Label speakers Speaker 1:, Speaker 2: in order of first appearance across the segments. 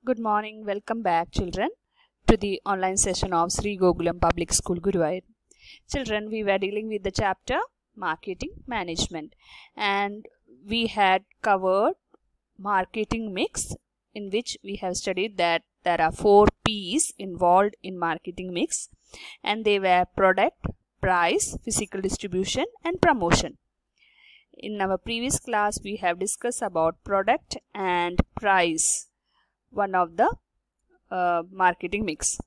Speaker 1: Good morning. Welcome back, children, to the online session of Sri Gokulam Public School, Guruvayur. Children, we were dealing with the chapter Marketing Management, and we had covered marketing mix, in which we have studied that there are 4 P's involved in marketing mix, and they were product, price, physical distribution, and promotion. In our previous class, we have discussed about product and price, one of the marketing mix.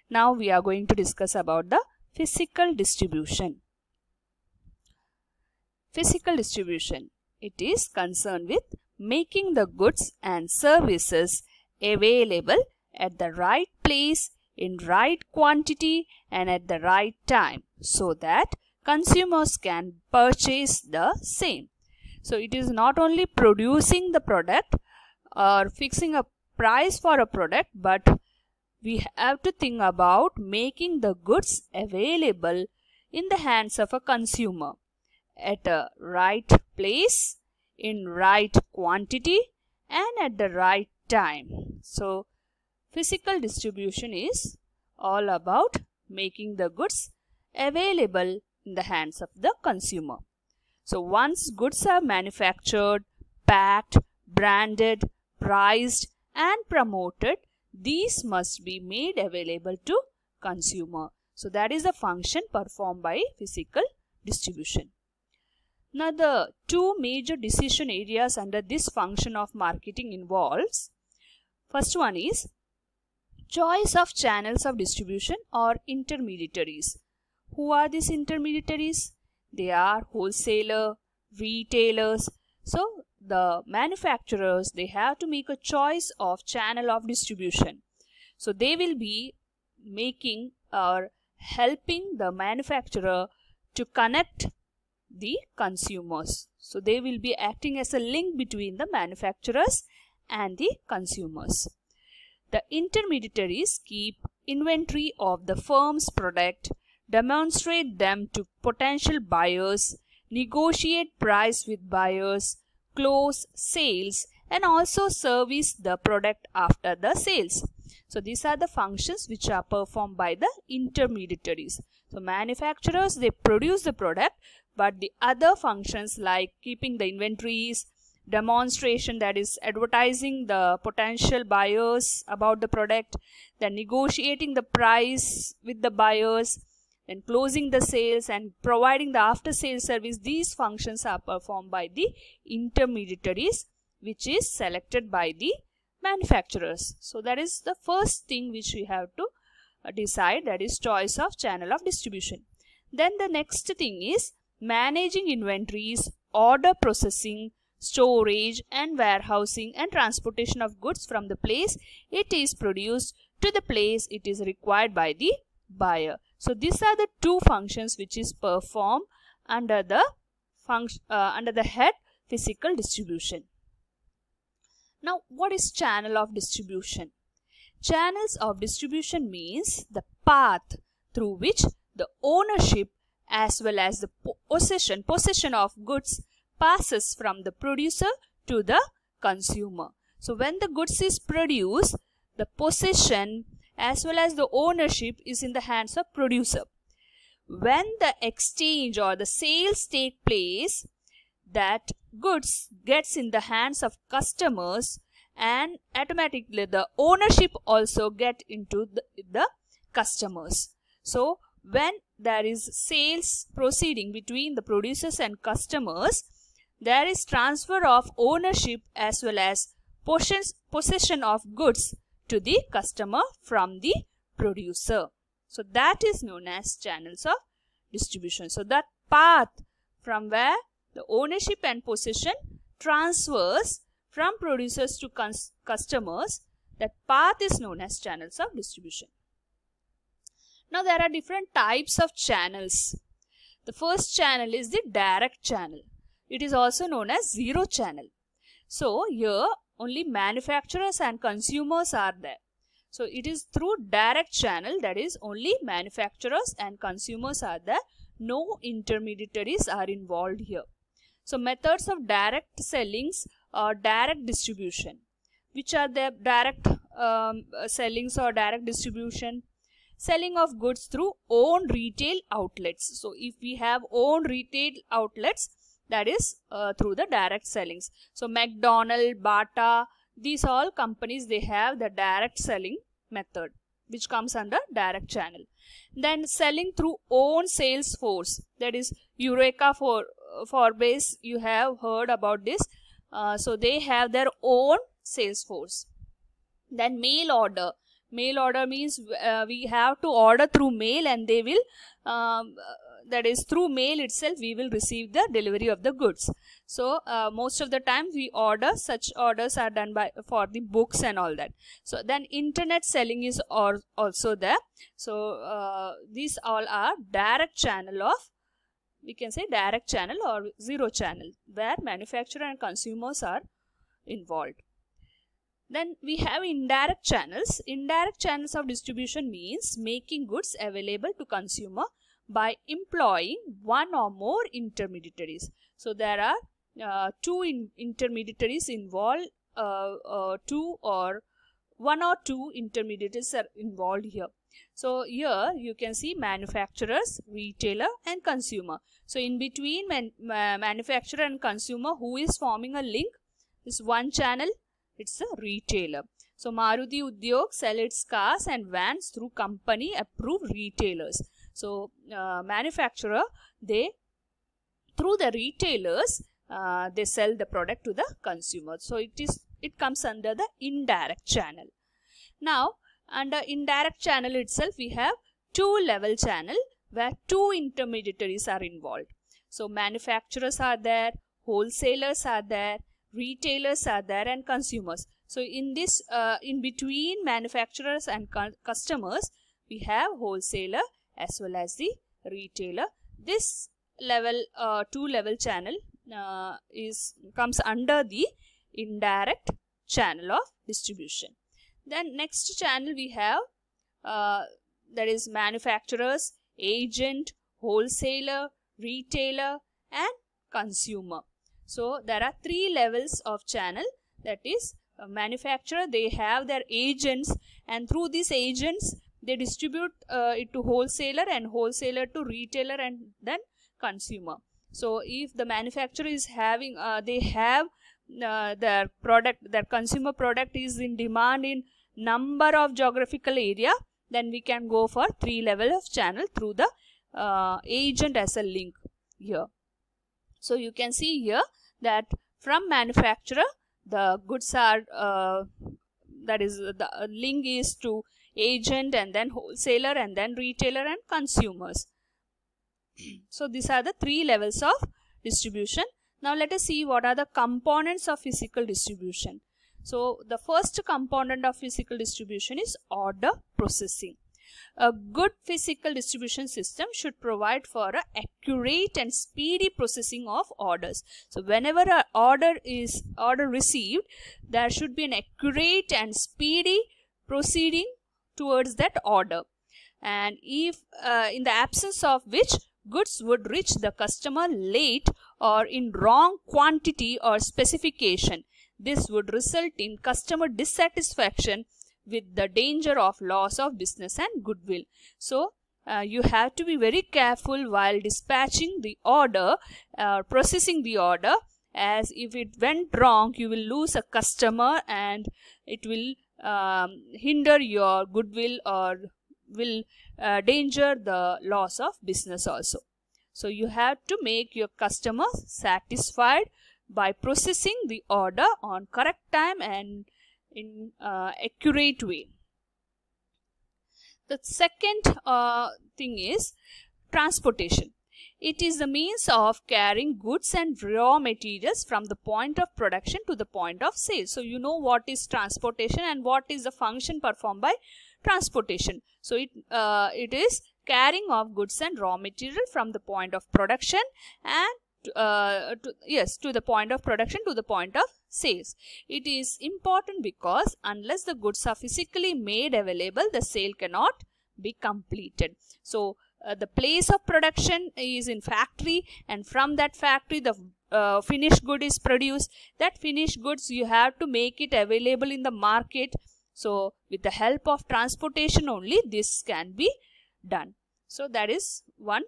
Speaker 1: Now we are going to discuss about the physical distribution. Physical distribution, it is concerned with making the goods and services available at the right place, in right quantity, and at the right time, so that consumers can purchase the same. So it is not only producing the product or fixing a price for a product, but we have to think about making the goods available in the hands of a consumer at a right place, in right quantity, and at the right time. So physical distribution is all about making the goods available in the hands of the consumer. So once goods are manufactured, packed, branded, priced, and promoted, these must be made available to consumer. So that is the function performed by physical distribution. Now the 2 major decision areas under this function of marketing involves, first one is choice of channels of distribution or intermediaries. Who are these intermediaries? They are wholesaler, retailers. So the manufacturers, they have to make a choice of channel of distribution. So they will be making or helping the manufacturer to connect the consumers. So they will be acting as a link between the manufacturers and the consumers. The intermediaries keep inventory of the firm's product, demonstrate them to potential buyers, negotiate price with buyers, close sales, and also service the product after the sales. So these are the functions which are performed by the intermediaries. So manufacturers, they produce the product, but the other functions like keeping the inventories, demonstration, that is advertising the potential buyers about the product, then negotiating the price with the buyers, then closing the sales and providing the after sales service, these functions are performed by the intermediaries, which is selected by the manufacturers. So that is the first thing which we have to decide, that is choice of channel of distribution. Then the next thing is managing inventories, order processing, storage and warehousing, and transportation of goods from the place it is produced to the place it is required by the buyer. So these are the 2 functions which is performed under the head physical distribution. Now what is channel of distribution? Channels of distribution means the path through which the ownership as well as the possession of goods passes from the producer to the consumer. So when the goods is produced, the possession as well as the ownership is in the hands of producer. When the exchange or the sales take place, that goods gets in the hands of customers, and automatically the ownership also get into the customers. So when there is sales proceeding between the producers and customers, there is transfer of ownership as well as possession of goods to the customer from the producer. So that is known as channels of distribution. So that path from where the ownership and possession transfers from producers to customers, that path is known as channels of distribution. Now there are different types of channels. The first channel is the direct channel. It is also known as zero channel. So here only manufacturers and consumers are there. So it is through direct channel, that is only manufacturers and consumers are there. No intermediaries are involved here. So methods of direct sellings or direct distribution. Which are the direct sellings or direct distribution. Selling of goods through own retail outlets. So if we have own retail outlets, that is through the direct sellings. So McDonald's, Bata, these all companies, they have the direct selling method, which comes under direct channel. Then selling through own sales force, that is Eureka Forbes, you have heard about this. So they have their own sales force. Then mail order. Mail order means we have to order through mail, and they will, that is through mail itself, we will receive the delivery of the goods. So most of the time we order, such orders are done by for the books and all that. So then internet selling is also there. So these all are direct channel of, we can say direct channel or zero channel, where manufacturer and consumers are involved. Then we have indirect channels. Indirect channels of distribution means making goods available to consumer by employing one or more intermediaries. So there are two intermediaries involved, one or two intermediaries are involved here. So here you can see manufacturers, retailer and consumer. So in between manufacturer and consumer, who is forming a link is one channel, it's a retailer. So Maruti Udyog sell its cars and vans through company approved retailers. So manufacturer, they through the retailers they sell the product to the consumer. So it comes under the indirect channel. Now under indirect channel itself, we have two-level channel where two intermediaries are involved. So manufacturers are there, wholesalers are there, retailers are there, and consumers. So in this in between manufacturers and customers, we have wholesaler as well as the retailer. This level two-level channel comes under the indirect channel of distribution. Then next channel we have that is manufacturers, agent, wholesaler, retailer and consumer. So there are three levels of channel, that is manufacturer, they have their agents, and through these agents they distribute it to wholesaler, and wholesaler to retailer, and then consumer. So if the manufacturer is having they have their product, their consumer product is in demand in number of geographical area, then we can go for three level of channel through the agent as a link here. So you can see here that from manufacturer the goods are that is the link is to agent, and then wholesaler, and then retailer and consumers. So these are the three levels of distribution. Now let us see what are the components of physical distribution. So the first component of physical distribution is order processing. A good physical distribution system should provide for an accurate and speedy processing of orders. So whenever an order received, there should be an accurate and speedy proceeding towards that order. And if in the absence of which, goods would reach the customer late or in wrong quantity or specification, this would result in customer dissatisfaction with the danger of loss of business and goodwill. So you have to be very careful while dispatching the order, processing the order, as if it went wrong, you will lose a customer and it will hinder your goodwill or will danger the loss of business also. So you have to make your customers satisfied by processing the order on correct time and in accurate way. The second thing is transportation. It is the means of carrying goods and raw materials from the point of production to the point of sale. So you know what is transportation and what is the function performed by transportation. So it is carrying of goods and raw material from the point of production and to the point of production to the point of sales. It is important because unless the goods are physically made available, the sale cannot be completed. So the place of production is in factory, and from that factory the finished good is produced. That finished goods you have to make it available in the market So with the help of transportation only this can be done. So that is one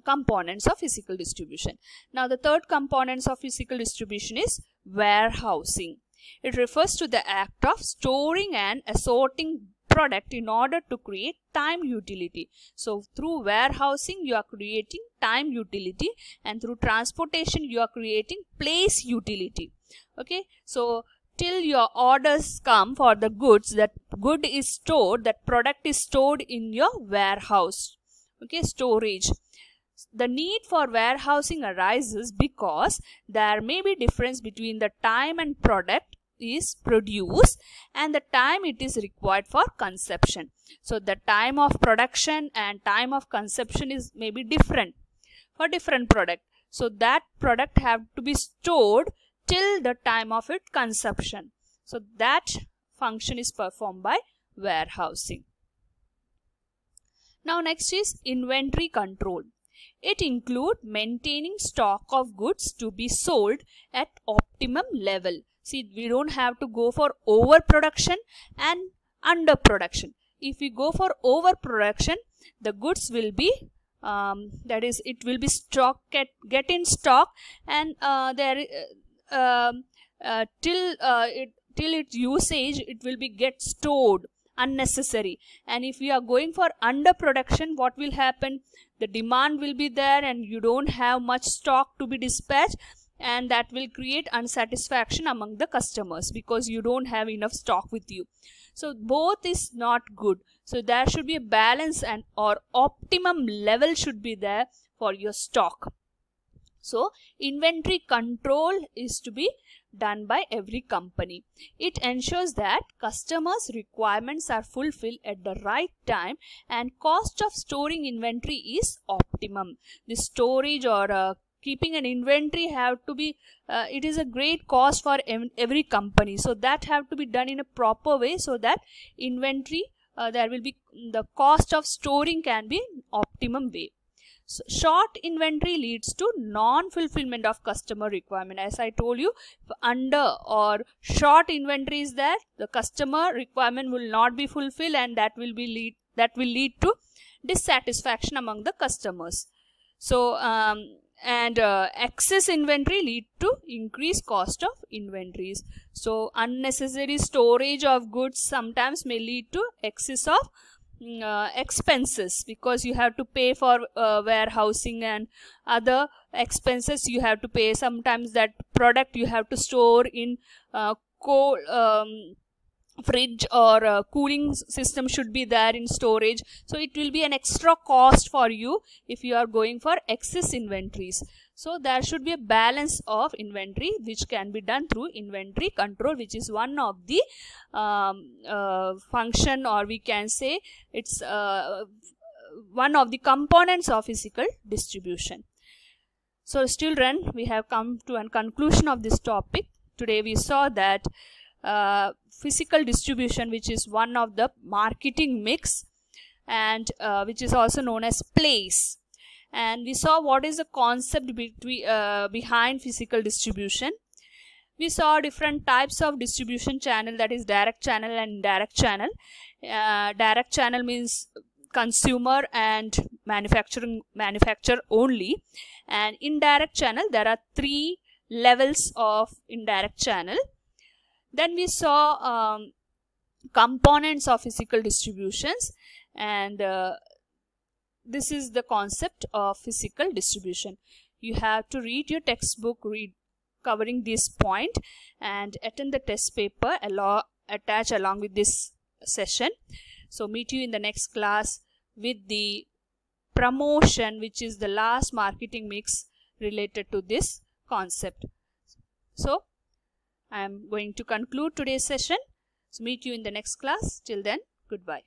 Speaker 1: components of physical distribution. Now the third components of physical distribution is warehousing. It refers to the act of storing and assorting product in order to create time utility. So through warehousing you are creating time utility, and through transportation you are creating place utility. Okay, so till your orders come for the goods, that good is stored, that product is stored in your warehouse. Okay, storage. The need for warehousing arises because there may be difference between the time and product is produced and the time it is required for consumption. So the time of production and time of consumption is maybe different for different product. So that product have to be stored till the time of its consumption. So that function is performed by warehousing. Now next is inventory control. It includes maintaining stock of goods to be sold at optimum level. See, we don't have to go for overproduction and underproduction. If we go for overproduction, the goods will be that is, it will be get in stock, and till its usage it will be get stored unnecessary. And if we are going for underproduction, what will happen? The demand will be there and you don't have much stock to be dispatched, and that will create unsatisfaction among the customers because you don't have enough stock with you. So both is not good. So there should be a balance, and or optimum level should be there for your stock. So inventory control is to be done by every company. It ensures that customers' requirements are fulfilled at the right time and cost of storing inventory is optimum. The storage or keeping an inventory have to be, it is a great cost for every company. So that have to be done in a proper way so that inventory, there will be the cost of storing can be optimum way. So short inventory leads to non-fulfillment of customer requirement. As I told you, if under or short inventory is there, the customer requirement will not be fulfilled, and that will lead to dissatisfaction among the customers. So excess inventory lead to increased cost of inventories. So unnecessary storage of goods sometimes may lead to excess of expenses, because you have to pay for warehousing and other expenses you have to pay. Sometimes that product you have to store in cold fridge or cooling system should be there in storage. So it will be an extra cost for you if you are going for excess inventories. So there should be a balance of inventory which can be done through inventory control, which is one of the function, or we can say it's one of the components of physical distribution. So children, we have come to a conclusion of this topic. Today we saw that physical distribution, which is one of the marketing mix, and which is also known as place. And we saw what is the concept behind physical distribution. We saw different types of distribution channel, that is direct channel and indirect channel. Direct channel means consumer and manufacturer only, and indirect channel, there are 3 levels of indirect channel. Then we saw components of physical distributions, and this is the concept of physical distribution. You have to read your textbook covering this point and attend the test paper attached along with this session. So meet you in the next class with the promotion, which is the last marketing mix related to this concept. So I am going to conclude today's session. So meet you in the next class. Till then, goodbye.